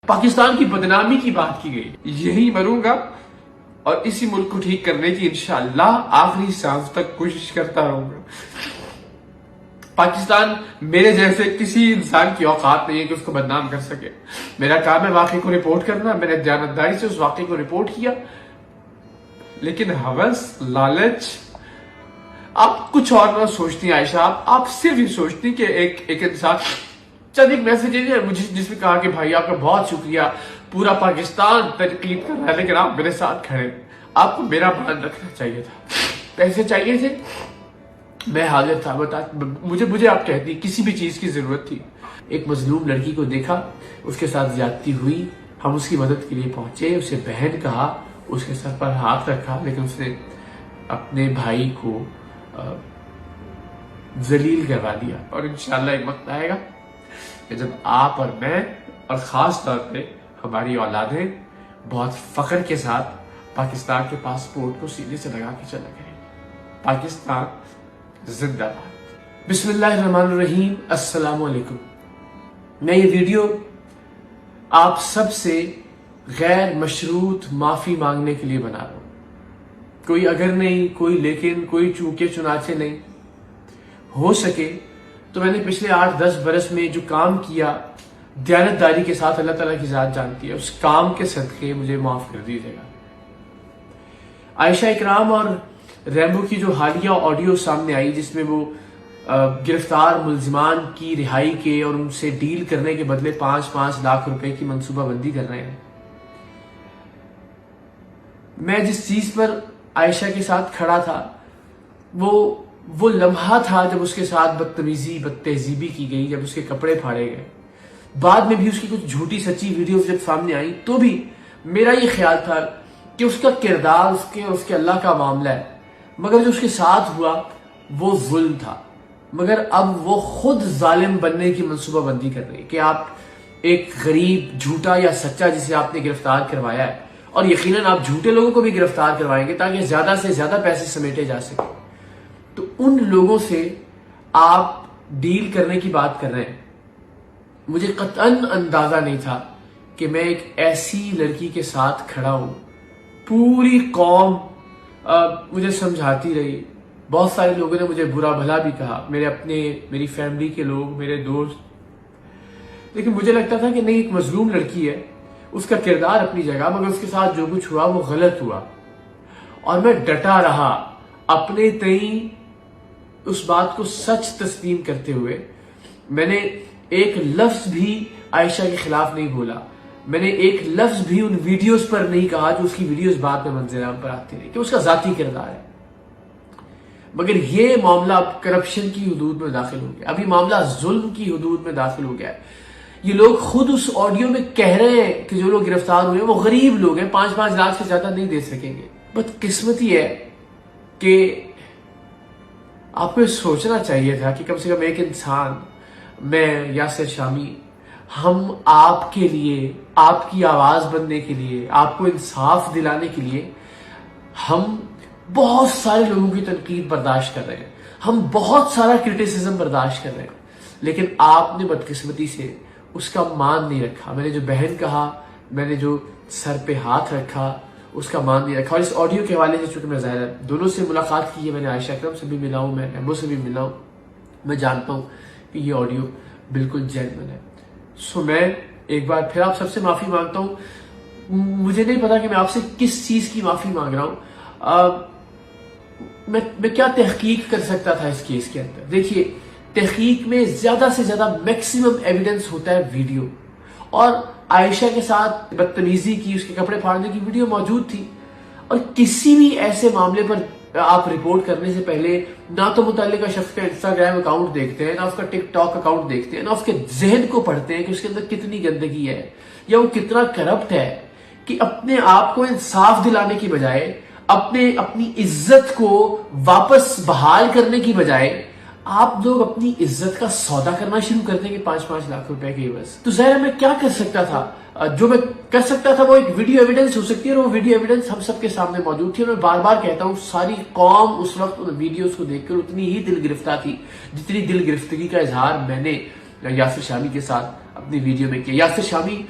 پاکستان کی بدنامی کی بات کی گئی. یہی مروں گا اور اسی ملک کو ٹھیک کرنے کی انشاءاللہ آخری سانس تک کوشش کرتا رہوں گا. پاکستان میرے جیسے کسی انسان کی اوقات نہیں ہے کہ اس کو بدنام کر سکے. میرا کام ہے واقعے کو رپورٹ کرنا. میں نے دیانتداری سے اس واقعے کو رپورٹ کیا, لیکن ہوس, لالچ, آپ کچھ اور نہ سوچتی عائشہ. آپ صرف یہ سوچتی کہ ایک انسان چند ایک میسیجز ہے مجھے جس میں کہا کہ بھائی آپ کا بہت شکریہ, پورا پاکستان تنقید کر رہا ہے لیکن آپ میرے ساتھ کھڑے. آپ کو میرا مان رکھنا چاہیے تھا. پیسے چاہیے تھے, میں حاضر تھا. مجھے آپ کہتی کسی بھی چیز کی ضرورت تھی. ایک مظلوم لڑکی کو دیکھا, اس کے ساتھ زیادتی ہوئی, ہم اس کی مدد کے لیے پہنچے. اسے بہن کہا, اس کے سر پر ہاتھ رکھا, لیکن اس نے اپنے بھائی کو ذلیل کروا دیا. اور انشاءاللہ ایک وقت آئے گا کہ جب آپ اور میں اور خاص طور پہ ہماری اولادیں بہت فخر کے ساتھ پاکستان کے پاسپورٹ کو سینے سے لگا کے چلا کریں. پاکستان زندہ باد. بسم اللہ الرحمن الرحیم. السلام علیکم. میں یہ ویڈیو آپ سب سے غیر مشروط معافی مانگنے کے لیے بنا رہا ہوں. کوئی اگر نہیں, کوئی لیکن, کوئی چونکہ چنانچہ نہیں. ہو سکے تو میں نے پچھلے 8-10 برس میں جو کام کیا دیانتداری کے ساتھ, اللہ تعالیٰ کی ذات جانتی ہے, اس کام کے صدقے مجھے معاف کر دیجیے گا. عائشہ اکرام اور ریمبو کی جو حالیہ آڈیو سامنے آئی جس میں وہ گرفتار ملزمان کی رہائی کے اور ان سے ڈیل کرنے کے بدلے 5 لاکھ روپے کی منصوبہ بندی کر رہے ہیں, میں جس چیز پر عائشہ کے ساتھ کھڑا تھا وہ لمحہ تھا جب اس کے ساتھ بدتمیزی, بدتہذیبی کی گئی, جب اس کے کپڑے پھاڑے گئے. بعد میں بھی اس کی کچھ جھوٹی سچی ویڈیوز جب سامنے آئی تو بھی میرا یہ خیال تھا کہ اس کا کردار اس کے اللہ کا معاملہ ہے, مگر جو اس کے ساتھ ہوا وہ ظلم تھا. مگر اب وہ خود ظالم بننے کی منصوبہ بندی کر رہی ہے کہ آپ ایک غریب, جھوٹا یا سچا جسے آپ نے گرفتار کروایا ہے, اور یقیناً آپ جھوٹے لوگوں کو بھی گرفتار کروائیں گے تاکہ زیادہ سے زیادہ پیسے سمیٹے جا سکیں, تو ان لوگوں سے آپ ڈیل کرنے کی بات کر رہے ہیں. مجھے قطعاً اندازہ نہیں تھا کہ میں ایک ایسی لڑکی کے ساتھ کھڑا ہوں. پوری قوم مجھے سمجھاتی رہی, بہت سارے لوگوں نے مجھے برا بھلا بھی کہا, میری فیملی کے لوگ, میرے دوست, لیکن مجھے لگتا تھا کہ نہیں, ایک مظلوم لڑکی ہے, اس کا کردار اپنی جگہ, مگر اس کے ساتھ جو کچھ ہوا وہ غلط ہوا. اور میں ڈٹا رہا اپنے تئیں اس بات کو سچ تسلیم کرتے ہوئے. میں نے ایک لفظ بھی عائشہ کے خلاف نہیں بولا, میں نے ایک لفظ بھی ان ویڈیوز پر نہیں کہا جو اس کی ویڈیوز بعد میں منظر عام پر آتی رہی کہ اس کا ذاتی کردار ہے. مگر یہ معاملہ اب کرپشن کی حدود میں داخل ہو گیا, ابھی معاملہ ظلم کی حدود میں داخل ہو گیا ہے. یہ لوگ خود اس آڈیو میں کہہ رہے ہیں کہ جو لوگ گرفتار ہوئے ہیں وہ غریب لوگ ہیں, 5 لاکھ سے زیادہ نہیں دے سکیں گے. بدقسمتی ہے کہ آپ کو سوچنا چاہیے تھا کہ کم سے کم ایک انسان, میں یاسر شامی, ہم آپ کے لیے, آپ کی آواز بننے کے لیے, آپ کو انصاف دلانے کے لیے ہم بہت سارے لوگوں کی تنقید برداشت کر رہے ہیں, ہم بہت سارا کرٹیسزم برداشت کر رہے ہیں, لیکن آپ نے بدقسمتی سے اس کا مان نہیں رکھا. میں نے جو بہن کہا, میں نے جو سر پہ ہاتھ رکھا, اس کا مان نہیں رکھا. اور اس آڈیو کے حوالے سے چونکہ میں ظاہر ہے دونوں سے ملاقات کی ہے, میں نے عائشہ اکرم سے بھی ملا ہوں, میں ریمبو سے بھی ملا ہوں, میں جانتا ہوں کہ یہ آڈیو بالکل جینوئن ہے. سو میں ایک بار پھر آپ سب سے معافی مانگتا ہوں. مجھے نہیں پتا کہ میں آپ سے کس چیز کی معافی مانگ رہا ہوں. میں کیا تحقیق کر سکتا تھا اس کیس کے اندر. دیکھیے, تحقیق میں زیادہ سے زیادہ میکسیمم ایویڈنس ہوتا ہے ویڈیو, اور عائشہ کے ساتھ بدتمیزی کی, اس کے کپڑے پھاڑنے کی ویڈیو موجود تھی. اور کسی بھی ایسے معاملے پر آپ رپورٹ کرنے سے پہلے نہ تو متعلقہ شخص کا انسٹاگرام اکاؤنٹ دیکھتے ہیں, نہ اس کا ٹک ٹاک اکاؤنٹ دیکھتے ہیں, نہ اس کے ذہن کو پڑھتے ہیں کہ اس کے اندر کتنی گندگی ہے یا وہ کتنا کرپٹ ہے, کہ اپنے آپ کو انصاف دلانے کی بجائے, اپنی عزت کو واپس بحال کرنے کی بجائے آپ لوگ اپنی عزت کا سودا کرنا شروع کر دیں گے 5 لاکھ روپے کے عوض. تو ظاہر میں کیا کر سکتا تھا, جو میں کر سکتا تھا وہ ایک ویڈیو ایویڈنس ہو سکتی ہے, اور وہ ویڈیو ایویڈنس ہم سب کے سامنے موجود تھی. اور میں بار بار کہتا ہوں, ساری قوم اس وقت ان ویڈیوز کو دیکھ کر اتنی ہی دل گرفتہ تھی جتنی دل گرفتگی کا اظہار میں نے یاسر شامی کے ساتھ اپنی ویڈیو میں کیا. یاسر شامی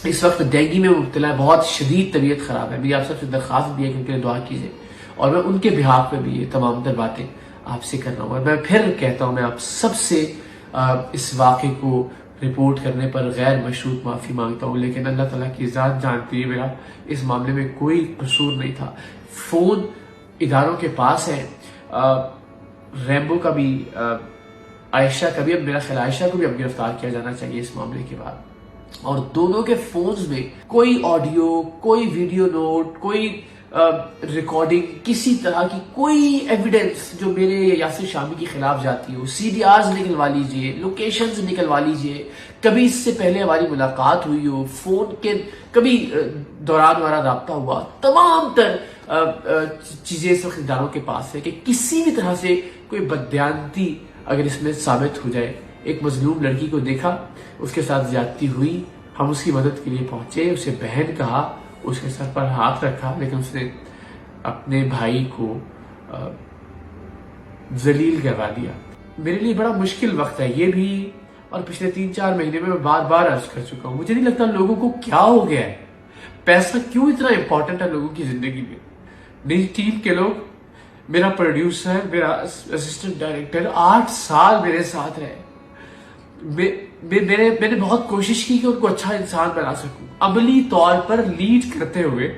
اس وقت ڈینگی میں مبتلا ہے، بہت شدید طبیعت خراب ہے. میری آپ سب سے درخواست بھی ہے کہ ان کے لیے دعا کیجیے، اور میں ان کے بہاف پہ بھی یہ تمام تر باتیں آپ سے کر رہا ہوں. اور میں پھر کہتا ہوں، میں آپ سب سے اس واقعے کو رپورٹ کرنے پر غیر مشروط معافی مانگتا ہوں، لیکن اللہ تعالیٰ کی ذات جانتی ہے میرا اس معاملے میں کوئی قصور نہیں تھا. فون اداروں کے پاس ہے، ریمبو کا بھی، عائشہ کا بھی، اب میرا خیال عائشہ کو بھی اب گرفتار کیا جانا چاہیے اس معاملے کے بعد. اور دونوں کے فونز میں کوئی آڈیو، کوئی ویڈیو نوٹ، کوئی ریکارڈنگ، کسی طرح کی کوئی ایویڈنس جو میرے یاسر شامی کے خلاف جاتی ہو. سی ڈی آرز نکلوا لیجئے، لوکیشنز نکلوا لیجئے، کبھی اس سے پہلے ہماری ملاقات ہوئی ہو، فون کے کبھی دوران ہمارا رابطہ ہوا، تمام تر چیزیں اس وقت اداروں کے پاس ہے کہ کسی بھی طرح سے کوئی بددیانتی اگر اس میں ثابت ہو جائے. ایک مظلوم لڑکی کو دیکھا، اس کے ساتھ زیادتی ہوئی، ہم اس کی مدد کے لیے پہنچے، اسے بہن کہا، اس کے سر پر ہاتھ رکھا، لیکن اس نے اپنے بھائی کو ذلیل کروا دیا. میرے لیے بڑا مشکل وقت ہے یہ بھی، اور پچھلے 3-4 مہینے میں بار بار عرض کر چکا ہوں. مجھے نہیں لگتا لوگوں کو کیا ہو گیا ہے، پیسہ کیوں اتنا امپورٹنٹ ہے لوگوں کی زندگی میں. میری ٹیم کے لوگ، میرا پروڈیوسر، میرا اسسٹنٹ ڈائریکٹر 8 سال میرے ساتھ رہے. میں نے بہت کوشش کی کہ ان کو اچھا انسان بنا سکوں. عملی طور پر لیڈ کرتے ہوئے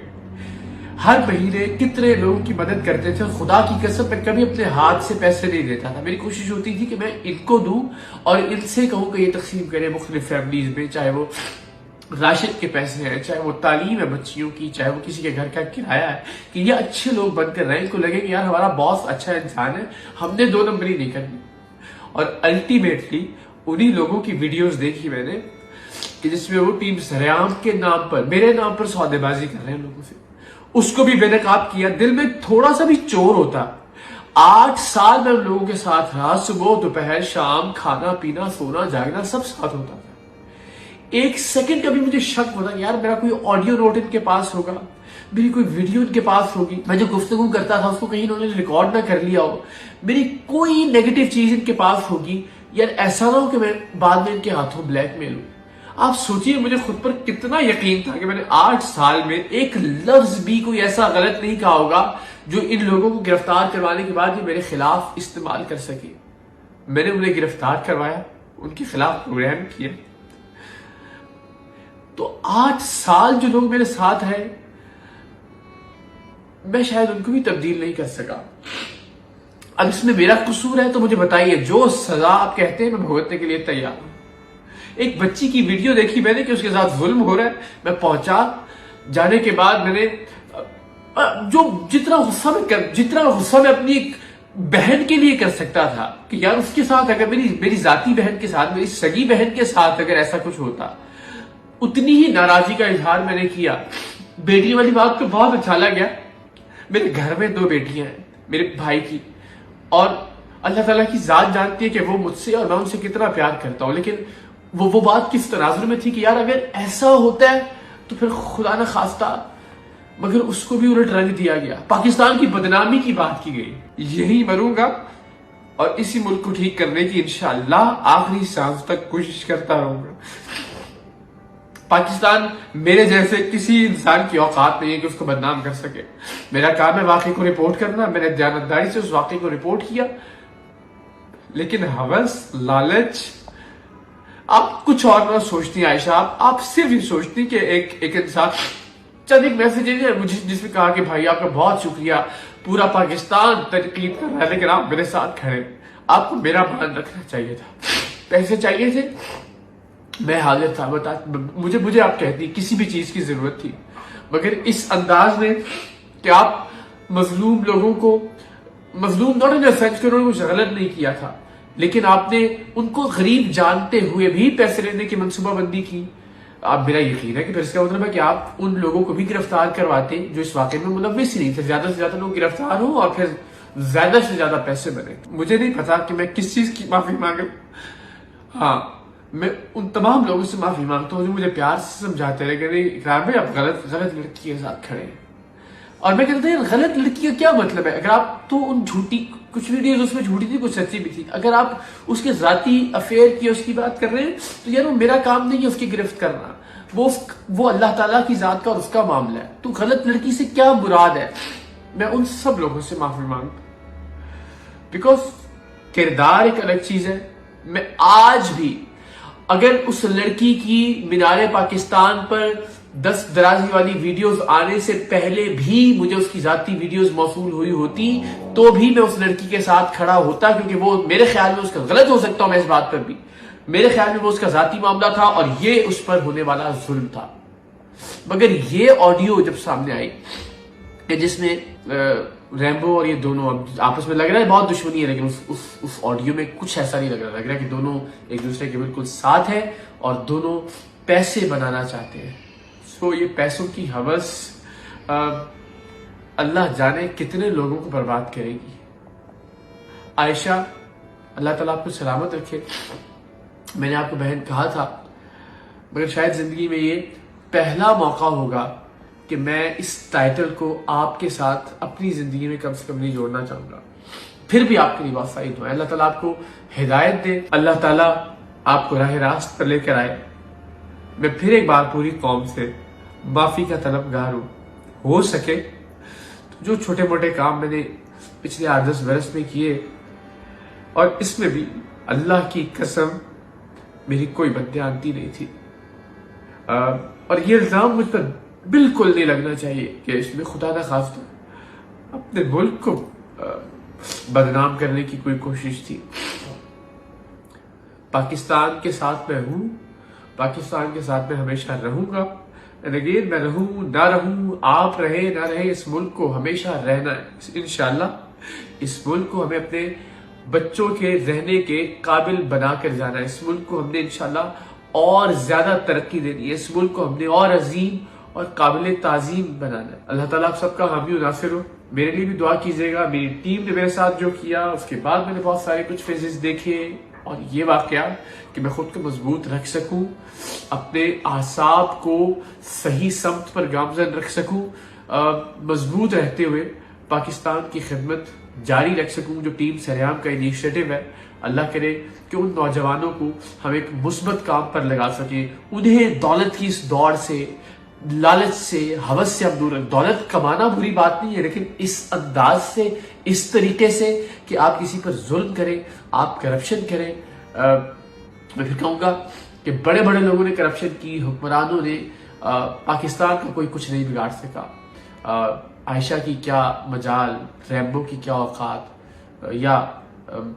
ہر مہینے کتنے لوگوں کی مدد کرتے تھے. خدا کی قسم میں کبھی اپنے ہاتھ سے پیسے نہیں دیتا تھا. میری کوشش ہوتی تھی کہ میں ان کو دوں اور ان سے کہوں کہ یہ تقسیم کریں مختلف فیملیز میں، چاہے وہ راشن کے پیسے ہیں، چاہے وہ تعلیم ہے بچیوں کی، چاہے وہ کسی کے گھر کا کرایہ ہے، کہ یہ اچھے لوگ بن کر رہیں، ان کو لگے کہ یار ہمارا باس اچھا انسان ہے، ہم نے 2 نمبری نہیں کرنی. اور الٹیمیٹلی انہی لوگوں کی ویڈیوز دیکھی میں نے کہ جس میں وہ ٹیم سریام کے نام پر، میرے نام پر سودے بازی کر رہے ہیں لوگوں سے. اس کو بھی بے نقاب کیا. دل میں تھوڑا سا بھی چور ہوتا. 8 سال میں ان لوگوں کے ساتھ رہا، صبح دوپہر شام، کھانا پینا سونا جاگنا سب ساتھ ہوتا تھا. ایک سیکنڈ کا بھی مجھے شک ہوتا کہ یار میرا کوئی آڈیو نوٹ ان کے پاس ہوگا، میری کوئی ویڈیو ان کے پاس ہوگی، میں جو گفتگو کرتا تھا اس کو کہیں انہوں نے ریکارڈ نہ کر لیا ہو، میری کوئی نیگیٹو چیز ان کے پاس ہوگی. یار ایسا نہ ہو کہ میں بعد میں ان کے ہاتھوں بلیک میل ہوں. آپ سوچئے مجھے خود پر کتنا یقین تھا کہ میں نے 8 سال میں ایک لفظ بھی کوئی ایسا غلط نہیں کہا ہوگا جو ان لوگوں کو گرفتار کروانے کے بعد یہ میرے خلاف استعمال کر سکے. میں نے انہیں گرفتار کروایا، ان کے خلاف پروگرام کیا. تو 8 سال جو لوگ میرے ساتھ ہیں، میں شاید ان کو بھی تبدیل نہیں کر سکا. اب اس میں میرا قصور ہے تو مجھے بتائیے، جو سزا آپ کہتے ہیں میں بھگتنے کے لیے تیار ہوں. ایک بچی کی ویڈیو دیکھی میں نے کہ اس کے ساتھ ظلم ہو رہا ہے، میں پہنچا. جانے کے بعد میں نے جتنا غصہ میں اپنی ایک بہن کے لیے کر سکتا تھا کہ یار اس کے ساتھ اگر میری ذاتی بہن کے ساتھ، میری سگی بہن کے ساتھ اگر ایسا کچھ ہوتا، اتنی ہی ناراضی کا اظہار میں نے کیا. بیٹی والی بات کو بہت اچھا لگا. میرے گھر میں 2 بیٹیاں ہیں میرے بھائی کی، اور اللہ تعالیٰ کی ذات جانتی ہے کہ وہ مجھ سے اور میں ان سے کتنا پیار کرتا ہوں. لیکن وہ بات کس تناظر میں تھی کہ یار اگر ایسا ہوتا ہے تو پھر خدا نہ خواستہ، مگر اس کو بھی الٹ رنگ دیا گیا، پاکستان کی بدنامی کی بات کی گئی. یہی مروں گا اور اسی ملک کو ٹھیک کرنے کی انشاءاللہ آخری سانس تک کوشش کرتا رہوں گا. پاکستان میرے جیسے کسی انسان کی اوقات نہیں ہے کہ اس کو بدنام کر سکے. میرا کام ہے واقعے کو رپورٹ کرنا. میں نے دیانتداری سے اس واقعے کو رپورٹ کیا، لیکن ہوس، لالچ، آپ کچھ اور نہ سوچتی عائشہ. آپ صرف یہ سوچتی کہ ایک انسان چند ایک میسج ہے جس میں کہا کہ بھائی آپ کا بہت شکریہ، پورا پاکستان تنقید کر رہا ہے لیکن آپ میرے ساتھ کھڑے. آپ کو میرا مان رکھنا چاہیے تھا. پیسے چاہیے تھے، میں حاضر تھا. مجھے آپ کہتی کسی بھی چیز کی ضرورت تھی، مگر اس انداز میں کہ آپ مظلوم لوگوں کو، مظلوم ناٹ ان دا سینس کہ انہوں نے کچھ غلط نہیں کیا تھا، لیکن آپ نے ان کو غریب جانتے ہوئے بھی پیسے لینے کی منصوبہ بندی کی. آپ میرا یقین ہے کہ پھر اس کا مطلب ہے کہ آپ ان لوگوں کو بھی گرفتار کرواتے جو اس واقعے میں ملوث ہی نہیں تھے. زیادہ سے زیادہ لوگ گرفتار ہوں اور پھر زیادہ سے زیادہ پیسے بنے. مجھے نہیں پتا کہ میں کس چیز کی معافی مانگوں. ہاں، میں ان تمام لوگوں سے معافی مانگتا ہوں جو مجھے پیار سے سمجھاتے رہے کہ نہیں اقرار بھائی آپ غلط لڑکی کے ساتھ کھڑے ہیں. اور میں کہتا ہوں غلط لڑکی کا کیا مطلب ہے؟ اگر آپ تو ان جھوٹی کچھ ویڈیوز اس میں جھوٹی تھی، کچھ سچی بھی تھی، اگر آپ اس کے ذاتی افیئر کی اس کی بات کر رہے ہیں تو یار وہ میرا کام نہیں ہے اس کی گرفت کرنا. وہ اللہ تعالیٰ کی ذات کا اور اس کا معاملہ ہے. تو غلط لڑکی سے کیا مراد ہے؟ میں ان سب لوگوں سے معافی مانگتا ہوں، بیکاز کردار ایک الگ چیز ہے. میں آج بھی اگر اس لڑکی کی مینار پاکستان پر دست درازی والی ویڈیوز آنے سے پہلے بھی مجھے اس کی ذاتی ویڈیوز موصول ہوئی ہوتی تو بھی میں اس لڑکی کے ساتھ کھڑا ہوتا، کیونکہ وہ میرے خیال میں اس کا غلط ہو سکتا ہوں میں اس بات پر بھی، میرے خیال میں وہ اس کا ذاتی معاملہ تھا اور یہ اس پر ہونے والا ظلم تھا. مگر یہ آڈیو جب سامنے آئی کہ جس میں ریمبو اور یہ دونوں آپس میں لگ رہا ہے بہت دشمنی ہے، لیکن اس آڈیو میں کچھ ایسا نہیں لگ رہا کہ دونوں ایک دوسرے کے بالکل ساتھ ہیں اور دونوں پیسے بنانا چاہتے ہیں. سو یہ پیسوں کی ہوس اللہ جانے کتنے لوگوں کو برباد کرے گی. عائشہ اللہ تعالیٰ آپ کو سلامت رکھے. میں نے آپ کو بہن کہا تھا، مگر شاید زندگی میں یہ پہلا موقع ہوگا کہ میں اس ٹائٹل کو آپ کے ساتھ اپنی زندگی میں کم سے کم نہیں جوڑنا چاہوں گا. پھر بھی آپ کے لیے بہت ساری دعائیں. اللہ تعالیٰ آپ کو ہدایت دے، اللہ تعالیٰ آپ کو راہ راست پر لے کر آئے. میں پھر ایک بار پوری قوم سے معافی کا طلبگار ہوں. ہو سکے تو جو چھوٹے موٹے کام میں نے پچھلے 8-10 برس میں کیے، اور اس میں بھی اللہ کی قسم میری کوئی بددیانتی نہیں تھی، اور یہ الزام مجھ پر بالکل نہیں لگنا چاہیے کہ اس میں خدا نہ خواستہ اپنے ملک کو بدنام کرنے کی کوئی کوشش تھی. پاکستان کے ساتھ میں ہوں، پاکستان کے ساتھ میں ہمیشہ رہوں گا. اگین میں رہوں نہ رہوں، آپ رہے نہ رہے، اس ملک کو ہمیشہ رہنا ہے انشاءاللہ. اس ملک کو ہمیں اپنے بچوں کے رہنے کے قابل بنا کر جانا ہے. اس ملک کو ہم نے انشاءاللہ اور زیادہ ترقی دینی ہے. اس ملک کو ہم نے اور عظیم اور قابل تعظیم بنانا ہے. اللہ تعالیٰ آپ سب کا حامی و ناصر ہو. میرے لیے بھی دعا کیجیے گا. میری ٹیم نے میرے ساتھ جو کیا، اس کے بعد میں نے بہت سارے کچھ فیزز دیکھے، اور یہ واقعہ کہ میں خود کو مضبوط رکھ سکوں، اپنے اعصاب کو صحیح سمت پر گامزن رکھ سکوں، مضبوط رہتے ہوئے پاکستان کی خدمت جاری رکھ سکوں. جو ٹیم سریام کا انیشیٹو ہے، اللہ کرے کہ ان نوجوانوں کو ہم ایک مثبت کام پر لگا سکیں. انہیں دولت کی اس دوڑ سے، لالچ سے، ہوس سے ہم دور رکھیں. دولت کمانا بری بات نہیں ہے، لیکن اس انداز سے، اس طریقے سے کہ آپ کسی پر ظلم کریں، آپ کرپشن کریں. میں پھر کہوں گا کہ بڑے بڑے لوگوں نے کرپشن کی، حکمرانوں نے، پاکستان کا کوئی کچھ نہیں بگاڑ سکا. عائشہ کی کیا مجال، ریمبو کی کیا اوقات، یا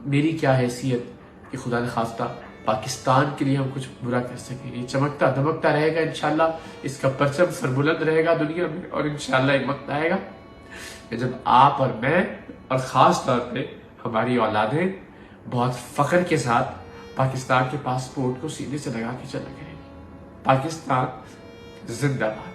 میری کیا حیثیت کہ خدا نخواستہ پاکستان کے لیے ہم کچھ برا کر سکیں. یہ چمکتا دمکتا رہے گا انشاءاللہ. اس کا پرچم سربلند رہے گا دنیا میں، اور انشاءاللہ ایک وقت آئے گا کہ جب آپ اور میں، اور خاص طور پہ ہماری اولادیں، بہت فخر کے ساتھ پاکستان کے پاسپورٹ کو سینے سے لگا کے چلا کریں گی. پاکستان زندہ باد.